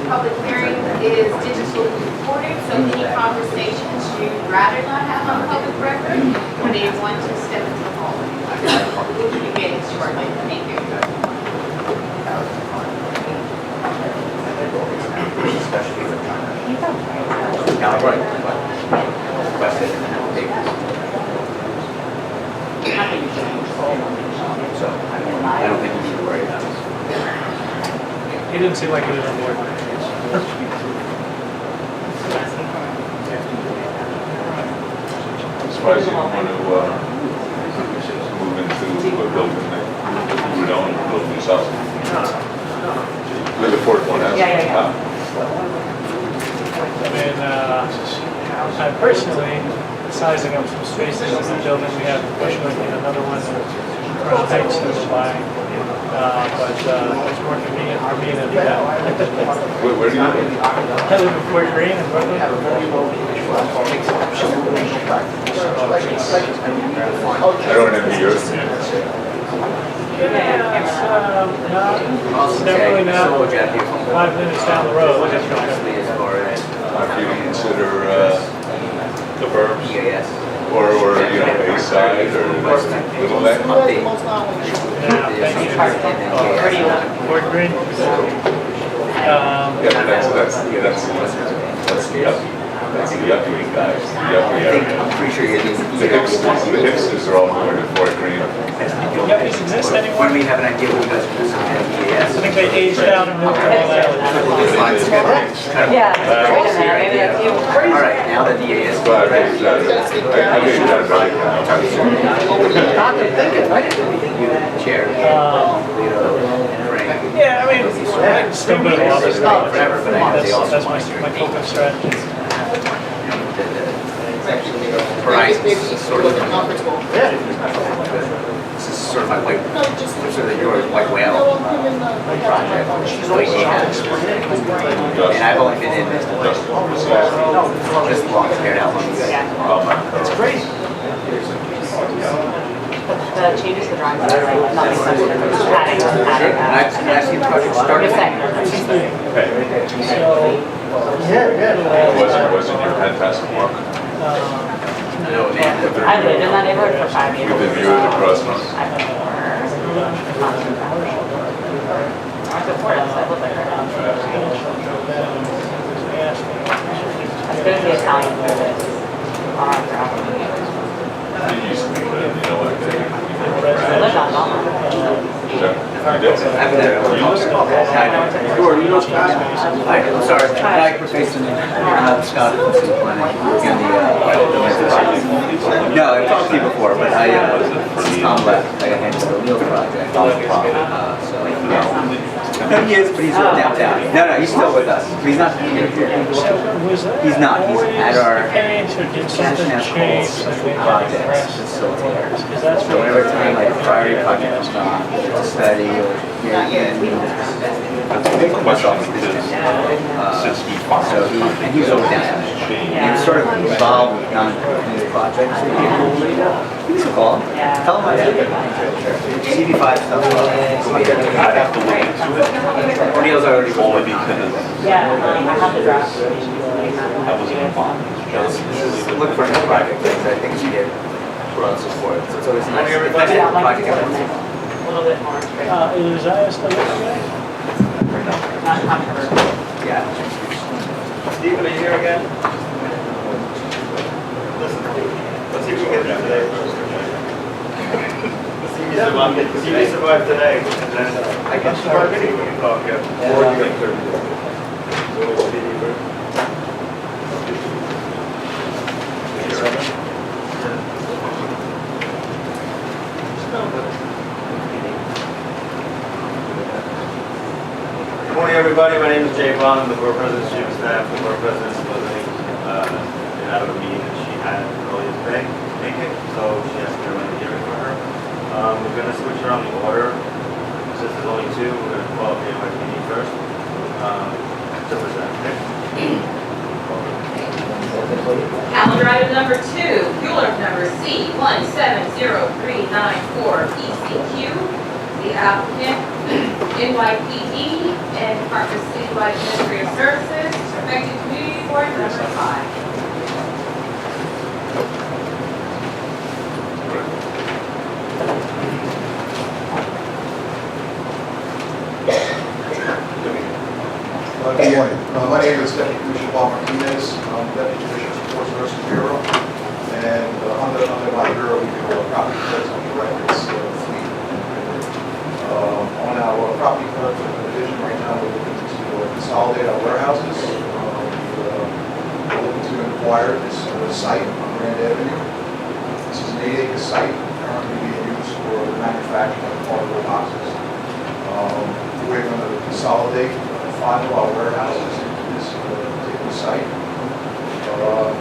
public hearing is digitally recorded, so any conversations you'd rather not have on public record, when they want to step into the hall. We'll be getting shortly. Thank you. So I don't think you need to worry about it. He didn't seem like he was on board. I'm surprised you don't want to move into a building that you don't build yourself. With the fourth one, that's. I mean, I personally, sizing up some spaces in the building, we have fortunately another one around Heights to apply. But it's more convenient for me than that. Where do you live? I live in Fort Greene in Brooklyn. I don't envy yours. Yeah, it's definitely not 5 minutes down the road. If you consider the burbs, or you know, A side or Little Neck. Fort Greene. Yeah, that's the yuppie. That's the yuppie guys. The yuppie area. I'm pretty sure you're The hipsters are all going to Fort Greene. Yuppies exist anymore? When we have an idea what you guys are doing on I think they aged out and moved to all that. Yeah. Maybe that's you. All right, now that the EAS. But I think that right now. Chair. Yeah, I mean, I still do a lot of stuff. Forever, but I think they also That's my coping strategy. Horizon is sort of this is sort of my white, sort of your white whale project, the way he has. And I've only been in this long compared to how long you guys have. It's great. The changes to the drawings, nothing sensitive, just adding. And I've seen projects started. Wasn't your fantastic work? No, man. I lived in that neighborhood for 5 years. With the view of the crossroads? I lived before this, I lived there. As good as the Italian food is, It used to be, you know what? I lived on Belmont. I've never I'm sorry, I Professor Scott. No, I've talked to you before, but Tom left. I got handed the Wheels project. No, he is, but he's downtown. No, he's still with us. But he's not here. He's not. He's at our national projects facilitators. So whenever time like a priority project comes on, a study or so he's over downtown. He's sort of involved with non-these projects. Give us a call. Tell him I did. CV5 stuff. I'd have to look into it. O'Neill's already Only because Yeah, I have the draft. I was in a bond. look for new project things. I think she did broad support. So it's always nice. Project A little bit more straight. Is Isaiah still with you guys? Not controversial. Yeah. Stephen, are you here again? Listen, let's see if we can get through today first. Let's see if you survive today, and then I can start we can talk, yeah. Or you get 30 days. So we'll see you first. Good morning, everybody. My name is Jay Bond. I'm the Borough President's Chief of Staff. The Borough President's living out of a meeting that she had earlier today. Make it, so she asked me to run the hearing for her. We're going to switch around the order. Since there's only two, we're going to call up the NYPD first to present. Calendar item number 2, Bueller number C170394 ECQ. The applicant, NYPD, and Department of Citywide Administrative Services, effective community report number 5. Good morning. My name is Deputy Commissioner Bob Martinez. I'm Deputy Commissioner Support Services Bureau. And under my bureau, we do property collection records fleet. On our property collection division right now, we're looking to consolidate our warehouses. We're looking to acquire this site on Grand Avenue. This is an 8-acre site currently being used for the manufacturing of cardboard boxes. We're going to consolidate 5 of our warehouses into this particular site.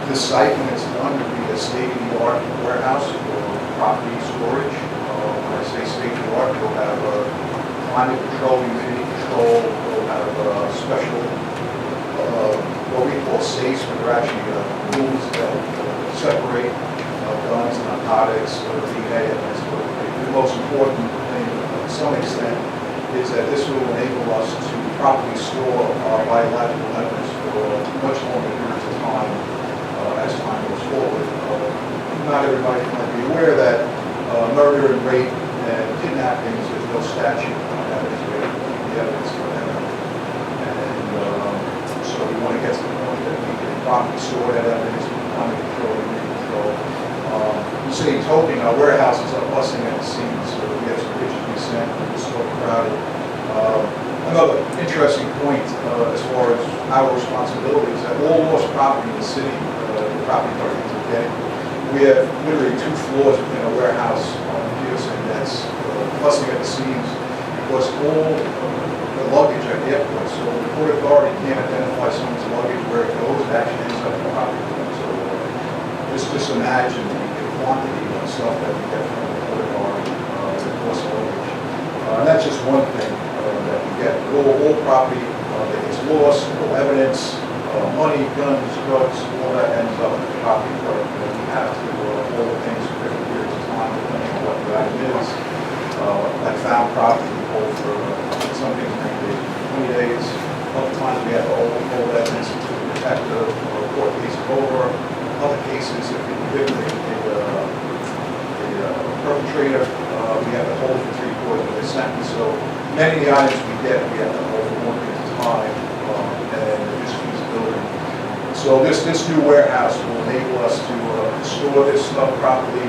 This site, when it's done, will be a state-of-the-art warehouse for property storage. When I say state-of-the-art, we'll have climate control, humidity control, we'll have special, what we call safes, where they're actually rooms that separate guns, narcotics, DNA, and that sort of thing. The most important thing, to some extent, is that this will enable us to properly store biological evidence for much longer periods of time as time goes forward. Not everybody might be aware that murder and rape and kidnappings, there's no statute on evidence. We have to keep the evidence for them. And so we want to get to the point that we can properly store that evidence with climate control and human control. The same token, our warehouses are busting at the seams. So we have some pictures we sent, we're so crowded. Another interesting point as far as our responsibility is that all lost property in the city, the property authorities are getting. We have literally 2 floors within a warehouse on Pearson that's busting at the seams because all the luggage at the airport. So the port authority can't identify someone's luggage where it goes. It actually ends up in the property. So just imagine the quantity of stuff that we get from the port authority that costs luggage. And that's just one thing that we get. All property that gets lost, no evidence, money, guns, drugs, all that ends up in the property clerk. And we have to hold things for different periods of time depending on what the item is. Like found property, we hold for some things 90 days, 20 days. Other times we have to hold evidence to protect the court case over. Other cases, if we give the perpetrator, we have to hold for 3/4 of the sentence. So many of the items we get, we have to hold for one period of time, and it just keeps building. So this new warehouse will enable us to store this stuff properly,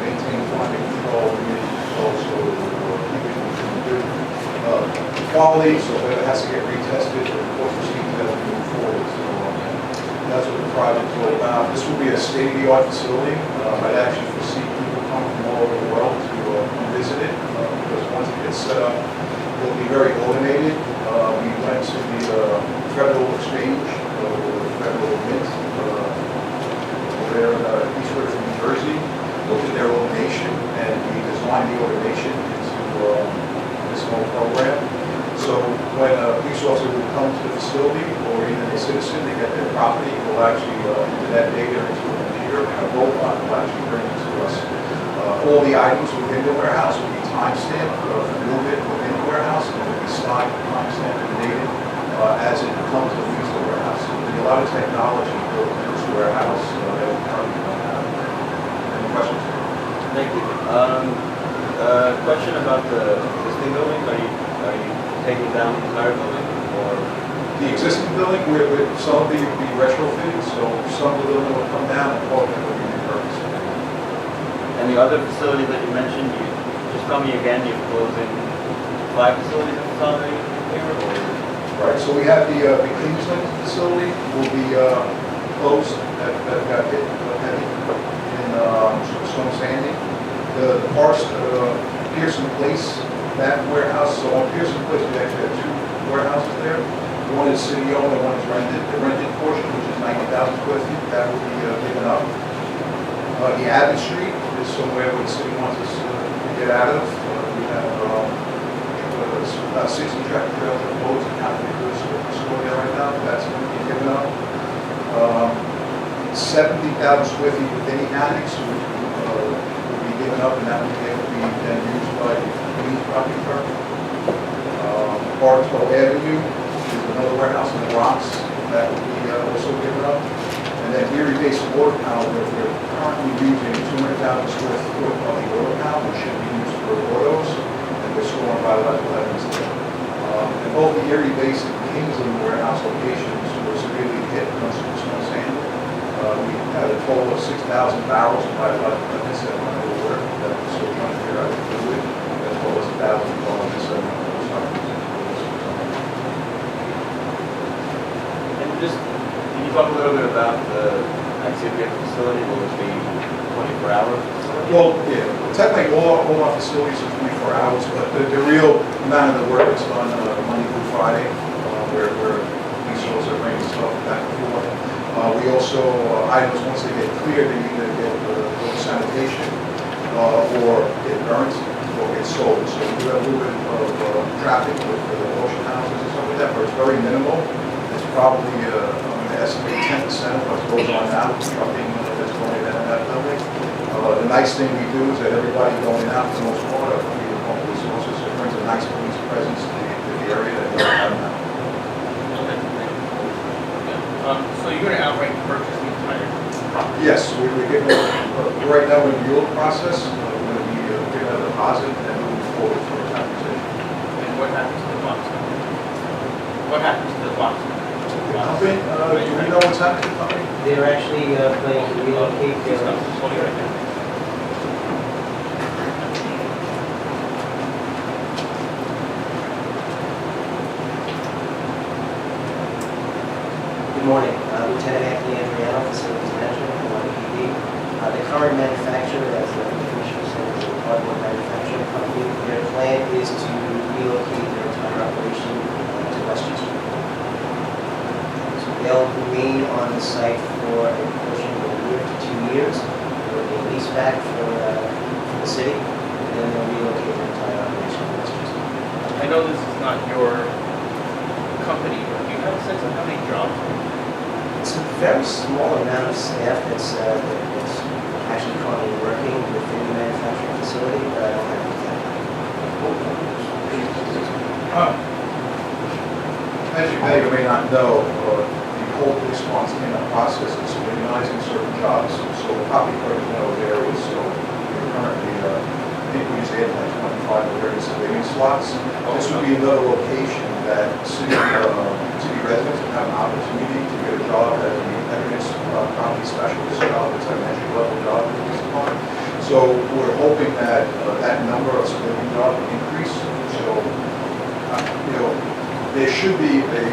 maintain climate control, humidity control, so it will keep it in good quality. So if it has to get retested, of course, procedures as we move forward. So that's what the project is all about. This will be a state-of-the-art facility. I'd actually foresee people coming from all over the world to visit it because once it gets set up, it'll be very automated. We went to the Federal Exchange, the Federal Mint, over there in Eastwood, New Jersey, looked at their automation, and we designed the automation into this whole program. So when a police officer will come to the facility, or even a citizen, they get their property, will actually enter that data into a computer, and a robot will actually bring it to us. All the items within the warehouse will be timestamped, move it within the warehouse, and it will be stocked, timestamped, and dated as it comes to leave the warehouse. So there'll be a lot of technology built into this warehouse that we currently don't have. Any questions? Thank you. Question about the existing building. Are you taking down the entire building, or The existing building, some of it will be retrofitted, so some of the building will come down and part of it will be repurposed. and the other facility that you mentioned? You just tell me again. You're closing 5 facilities and consolidating here, or? Right, so we have the Kingsland facility will be closed, that got hit heavy in Storm Sandy. The Pearson Place, that warehouse, so on Pearson Place, we actually have 2 warehouses there. One is city owned and one is rented. The rented portion, which is 90,000 square feet, that will be given up. The Abbott Street is somewhere where the city wants us to get out of. We have about 60 tractor trailers and boats and calculators stored there right now. That's going to be given up. 70,000 square feet within the annex, which will be given up, and that will be able to be then used by the property firm. Bartow Avenue, which is another warehouse in the Bronx that will be also given up. And then Erie Base Water Tower, we're currently using 200,000 square foot of the water tower, which should be used for autos, and we're storing biological evidence there. And both the Erie Base and Kingsley warehouse locations were severely hit on Superstorm Sandy. We had a total of 6,000 barrels of biological evidence that went over water that we're still trying to figure out what to do with, as well as 1,000 gallons of And just, can you talk a little bit about the activity at the facility? Will it be 24 hours? Well, yeah, technically all our facilities are 24 hours, but the real amount of the work is done Monday through Friday, where resources are bringing stuff back and forth. We also, items, once they get cleared, they either get sanitation or get burnt or get sold. So we do have a little bit of traffic with the auction houses and stuff like that, but it's very minimal. It's probably, I'm going to estimate 10% of what goes on now, trucking that's going in and that building. The nice thing we do is that everybody going out for the most part are from the local resources. It brings a nice police presence to the area that we don't have now. So you're going to outright purchase the entire property? Yes, we're getting, right now we're in the yield process. We're going to be getting a deposit and moving forward for a conversation. And what happens to the box? What happens to the box? The company, do we know what's happening to the company? They're actually planning to relocate their Good morning, Lieutenant Anthony Andriano, Facilities Management from YPD. The current manufacturer, as the Commissioner said, is a cardboard manufacturing company. Their plan is to relocate their entire operation to Westchester. So they'll remain on the site for a portion of a year to 2 years. There will be a lease back for the city, and then they'll relocate their entire operation to Westchester. I know this is not your company, but do you have a sense of how many jobs? It's a very small amount of staff that's actually currently working within the manufacturing facility, but I don't have exact As you may or may not know, the whole response in the process is unionizing certain jobs, so we're probably putting in those areas. So we're currently, I think we usually have like 25 or 30 civilian slots. This would be another location that city residents would have an opportunity to get a job as an evidence property specialist job. It's an entry-level job in this department. So we're hoping that that number of civilian jobs will increase. So, there should be a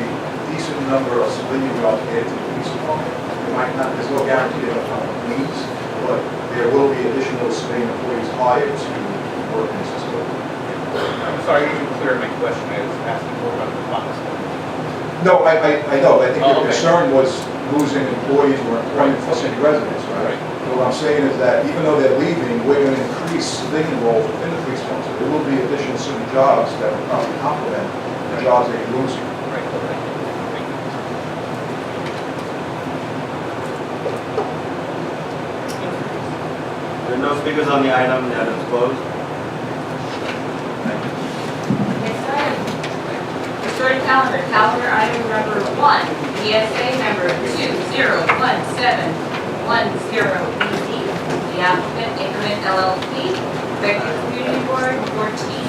decent number of civilian jobs added to the police department. There might not, there's no guarantee of means, but there will be additional civilian employees hired to work in this facility. I'm sorry, you didn't clear my question. I was asking more about the box. No, I know. I think Oh, your okay. concern was losing employees who are employed for city residents, right? Right. So what I'm saying is that even though they're leaving, we're going to increase civilian roles within the police department. So there will be additional city jobs that will probably complement the jobs that you're losing. Right, okay. Thank you. There are no speakers on the item. The item is closed. Next item. Restoring calendar item number 1, ESA number 201710ED. The applicant, Increment LLP, Executive Community Board, 14.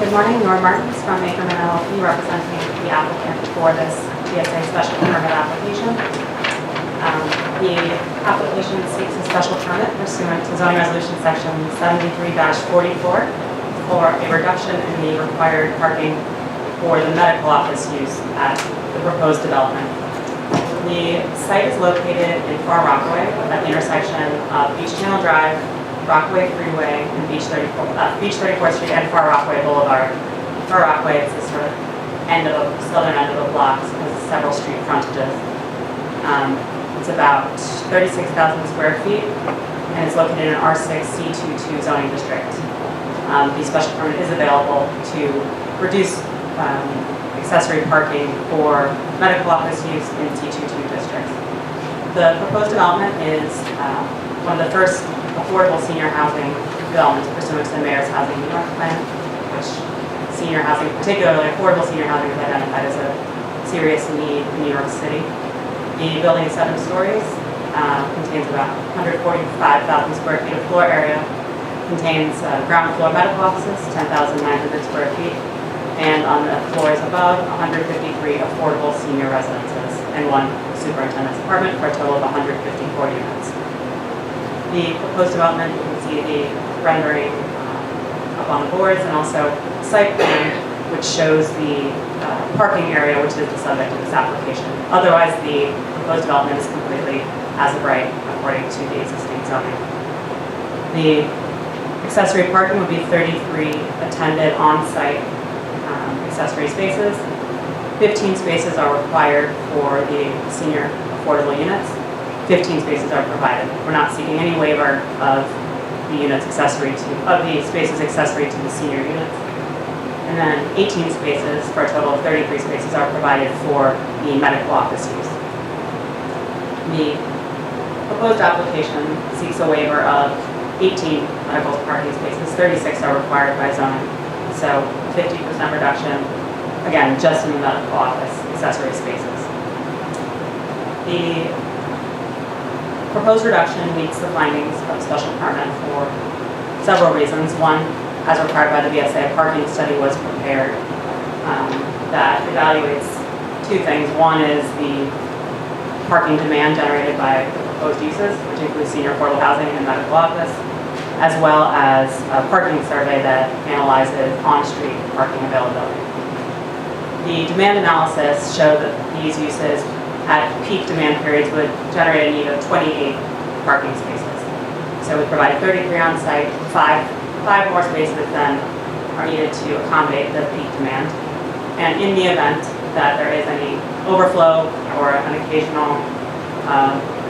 Good morning, Nora Martins from Increment LLP, representing the applicant for this PSA special permit application. The application seeks a special permit pursuant to zoning resolution section 73-44 for a reduction in the required parking for the medical office use at the proposed development. The site is located in Far Rockaway at the intersection of Beach Channel Drive, Rockaway Freeway, and Beach 34th Street and Far Rockaway Boulevard. Far Rockaway is the sort of southern end of the block, so it has several street frontages. It's about 36,000 square feet and is located in R6 C22 zoning district. The special permit is available to reduce accessory parking for medical office use in C22 districts. The proposed development is one of the first affordable senior housing developments pursuant to the Mayor's Housing New York Plan, which senior housing, particularly affordable senior housing, is identified as a serious need in New York City. The building is 7 stories, contains about 145,000 square feet of floor area, contains ground floor medical offices, 10,900 square feet, and on the floors above, 153 affordable senior residences and 1 superintendent's apartment for a total of 154 units. The proposed development, you can see the rendering up on the boards and also site plan, which shows the parking area, which is the subject of this application. Otherwise, the proposed development is completely as of right according to the existing zoning. The accessory parking would be 33 attended on-site accessory spaces. 15 spaces are required for the senior affordable units. 15 spaces are provided. We're not seeking any waiver of the units accessory to, of the spaces accessory to the senior units. And then 18 spaces for a total of 33 spaces are provided for the medical office use. The proposed application seeks a waiver of 18 medical parking spaces, 36 are required by zoning. So 50% reduction, again, just in the medical office accessory spaces. The proposed reduction meets the findings of the special permit for several reasons. One, as required by the BSA, a parking study was prepared that evaluates 2 things. One is the parking demand generated by the proposed uses, which includes senior affordable housing and medical office, as well as a parking survey that analyzes on-street parking availability. The demand analysis showed that these uses at peak demand periods would generate a need of 28 parking spaces. So we provide 33 on site, five more spaces then are needed to accommodate the peak demand. And in the event that there is any overflow or an occasional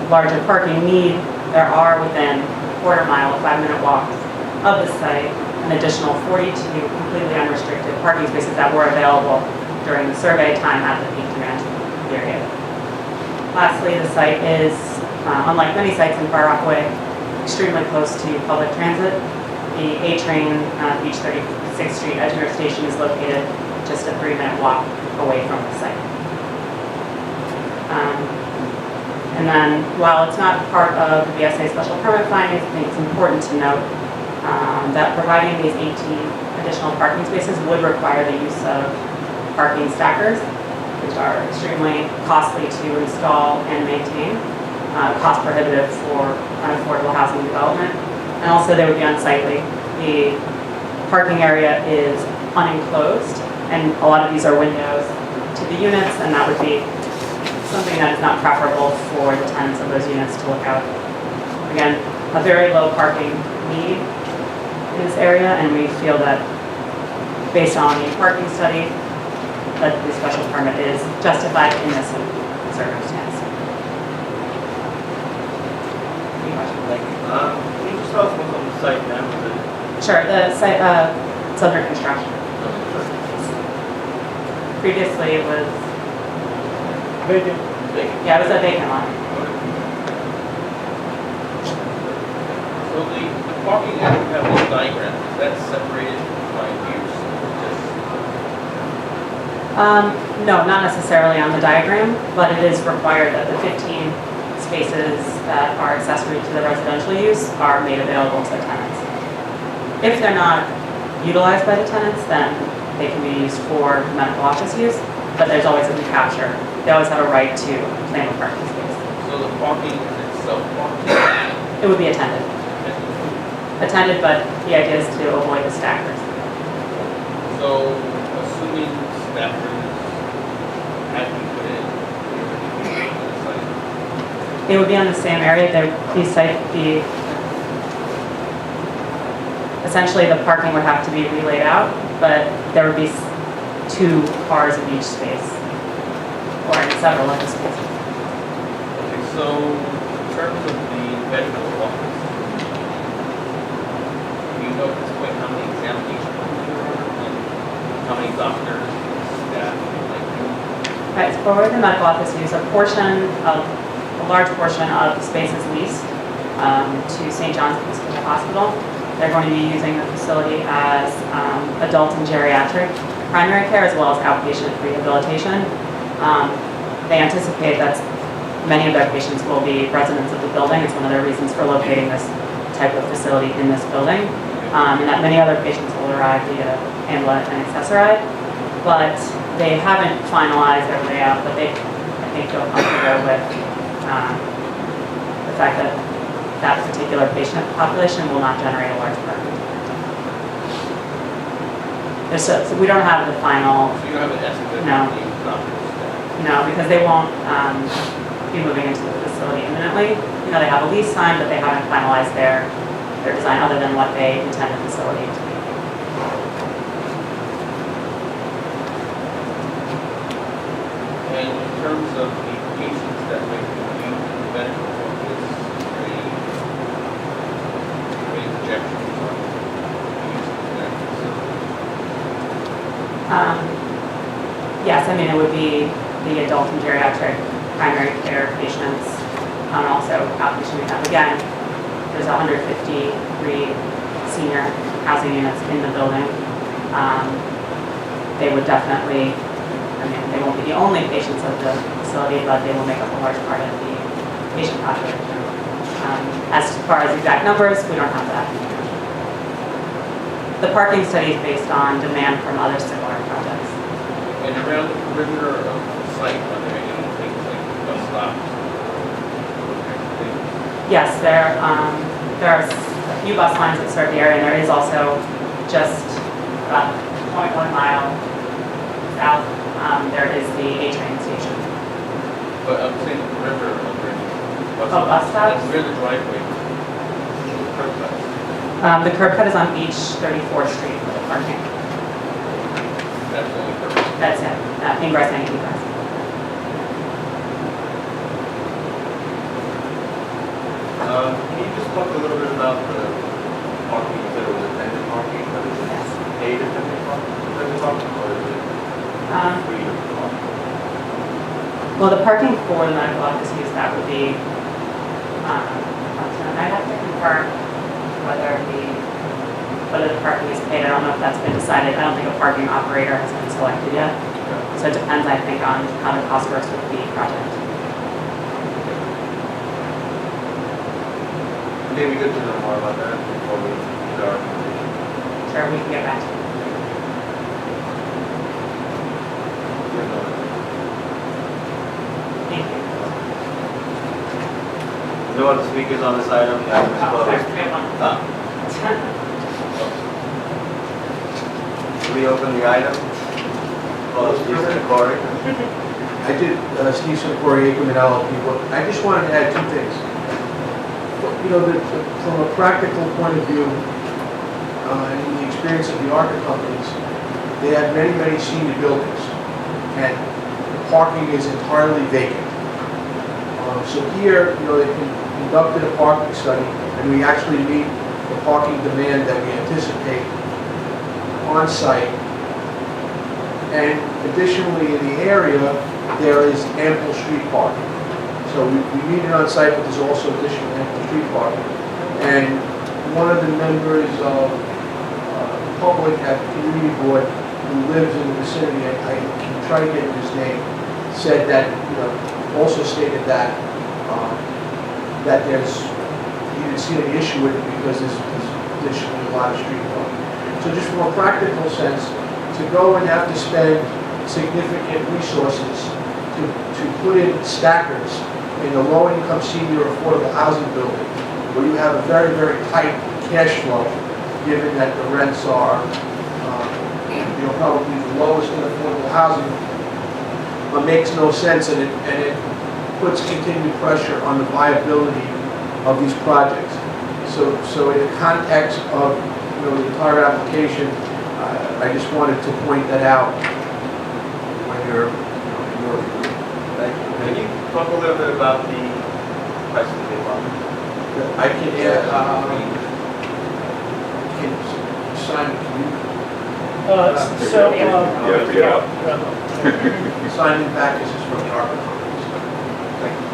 larger parking need, there are within a quarter-mile, 5-minute walk of the site, an additional 42 completely unrestricted parking spaces that were available during the survey time at the peak demand period. Lastly, the site is, unlike many sites in Far Rockaway, extremely close to public transit. The A-train Beach 36th Street Edgemere Station is located just a 3-minute walk away from the site. And then, while it's not part of the BSA special permit findings, I think it's important to note that providing these 18 additional parking spaces would require the use of parking stackers, which are extremely costly to install and maintain, cost prohibitive for unaffordable housing development, and also they would be unsightly. The parking area is unenclosed, and a lot of these are windows to the units, and that would be something that is not preferable for the tenants of those units to look out. Again, a very low parking need in this area, and we feel that based on the parking study, that the special permit is justified in this circumstance. Any questions? Can you just tell us what's on the site now? Sure, the site, it's under construction. Previously it was, Vacant. yeah, it was a vacant lot. So the parking that we have this diagram, is that separated by use? No, not necessarily on the diagram, but it is required that the 15 spaces that are accessory to the residential use are made available to the tenants. If they're not utilized by the tenants, then they can be used for medical office use, but there's always a recapture. They always have a right to claim a parking space. So the parking is itself parking? It would be attended. Attended, but the idea is to avoid the stackers. So assuming staffers had to put in, They would be on the same area. These sites would be, essentially the parking would have to be relayed out, but there would be 2 cars in each space, or in several of the spaces. okay, so So, in terms of the medical office, do you know at this point how many examinations there are and how many doctors, staff, like you? Right, so for the medical office use, a large portion of the space is leased to St. John's Episcopal Hospital. They're going to be using the facility as adult and geriatric primary care as well as outpatient rehabilitation. They anticipate that many of their patients will be residents of the building. It's one of their reasons for locating this type of facility in this building. And that many other patients will arrive via ambulance and accessoride. But they haven't finalized their layout, but they, I think, feel comfortable with the fact that that particular patient population will not generate a large burden. So we don't have the final, So you don't have an estimate? No. of the doctors, staff? no, because they won't be moving into the facility imminently. You know, they have a lease signed, but they haven't finalized their design other than what they intend the facility to be. And in terms of the patients that may be viewed in the medical office, any projections on the use of that facility? Yes, I mean, it would be the adult and geriatric primary care patients, also outpatient rehab. Again, there's 153 senior housing units in the building. They would definitely, I mean, they won't be the only patients of the facility, but they will make up a large part of the patient population. As far as exact numbers, we don't have that. The parking study is based on demand from other similar projects. And around the perimeter of the site, are there any things like bus stops? Those kinds of things? Yes, there are a few bus lines that serve the area, and there is also just about 0.1 mile south, there is the A train station. But I'm saying the perimeter of the bus Oh, bus stops? Where the driveway, the curb cut. The curb cut is on Beach 34th Street for the parking. That's the only purpose. That's it, ingress and egress. Can you just talk a little bit about the parking? You said it was attendant parking, but is it paid attendant parking, or is it free parking? Well, the parking for the medical office use, that would be, I'd have to confirm whether the parking is paid. I don't know if that's been decided. I don't think a parking operator has been selected yet. So it depends, I think, on how the cost works with the project. Maybe good to know more about that before we do our recommendation. Sure, we can get back to you. Thank you. No other speakers on this item? The item is Oh, sorry, closed. we have one. Ah. Reopen the item. Close, Steve Corey. I did, Steve Corey, Ackerman LLP, but I just wanted to add two things. You know, from a practical point of view, in the experience of the ARCA companies, they have many, many senior buildings, and the parking is entirely vacant. So here, you know, they conducted a parking study, and we actually meet the parking demand that we anticipate on site. And additionally, in the area, there is ample street parking. So we meet it on site, but there's also additional ample street parking. And one of the members of the public at the community board who lives in the vicinity, I can try to get his name, said that, you know, also stated that that he didn't see any issue with it because there's additionally a lot of street parking. So just from a practical sense, to go and have to spend significant resources to put in stackers in a low-income senior affordable housing building where you have a very, very tight cash flow, given that the rents are, you know, probably the lowest in affordable housing, makes no sense, and it puts continued pressure on the viability of these projects. So in the context of, you know, the entire application, I just wanted to point that out when you're, you know, Thank you. Can you talk a little bit about the price of the apartment? I can, Simon, can you Simon Backus is from the Arbor Companies. Thank you.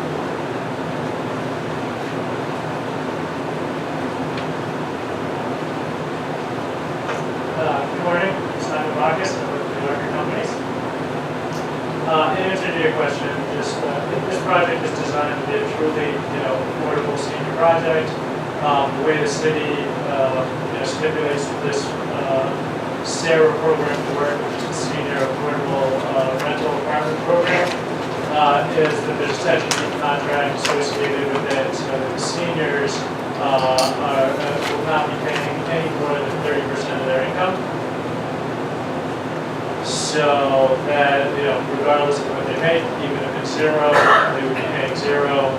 Good morning, Simon Backus, I work for the Arbor Companies. In answer to your question, this project is designed to be a truly, affordable senior project. The way the city, stipulates this SARA program to work, which is the Senior Affordable Rental Apartment Program, is that there's a statutory contract associated with it, so that the seniors will not be paying any more than 30% of their income. So that, regardless of what they make, even if it's zero, they would be paying zero.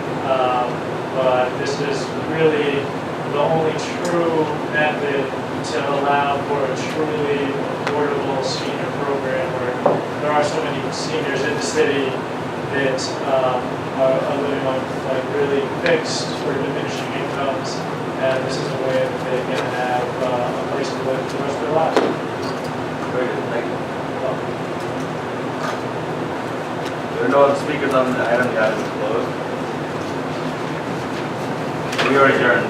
But this is really the only true method to allow for a truly affordable senior program where there are so many seniors in the city that are living on really fixed or diminishing incomes, and this is a way that they can have a place to live the rest of their lives. Very good, thank you. There are no other speakers on the item is closed. We are adjourned.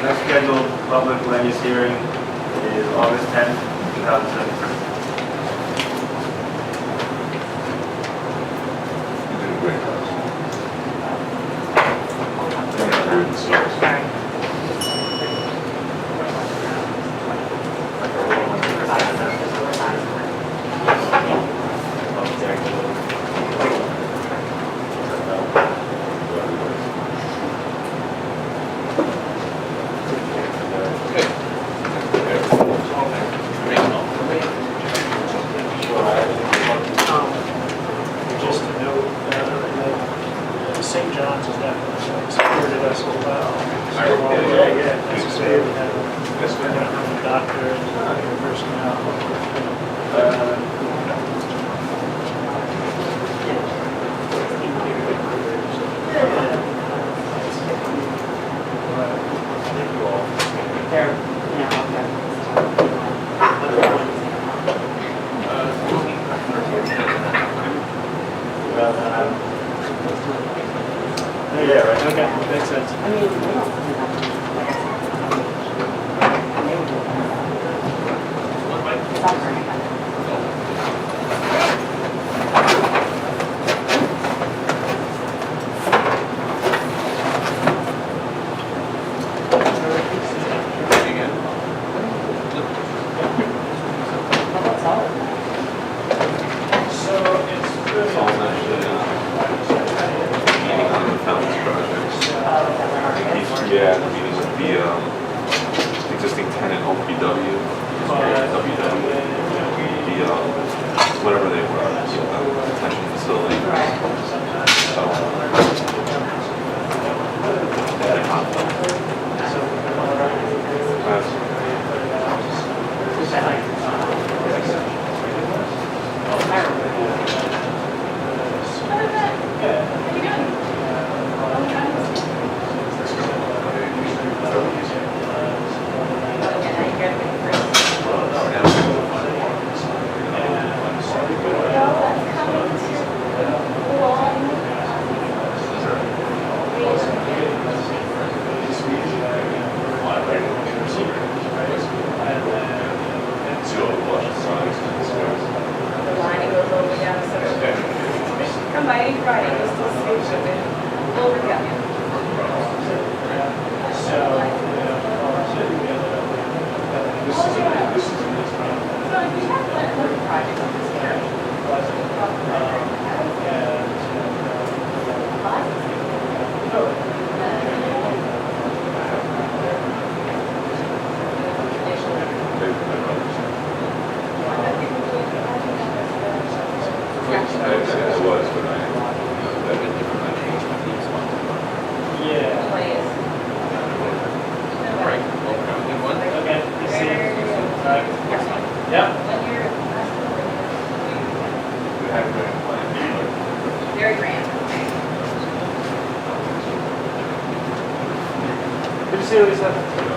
Next scheduled public land use hearing is August 10th, 2017. You did a great job. Just to note, St. John's is definitely supported us a lot. Yeah, necessary. We have a doctor and personnel. Yeah, right. Okay, makes sense. So it's really. Yeah, the meeting with the existing tenant OPW, whatever they were, the detention facility. Come by any Friday, you'll still see each other. We'll forget you. I was, but I Yeah. All right, well, good one. Okay, you see. Yeah. When you're see what he said.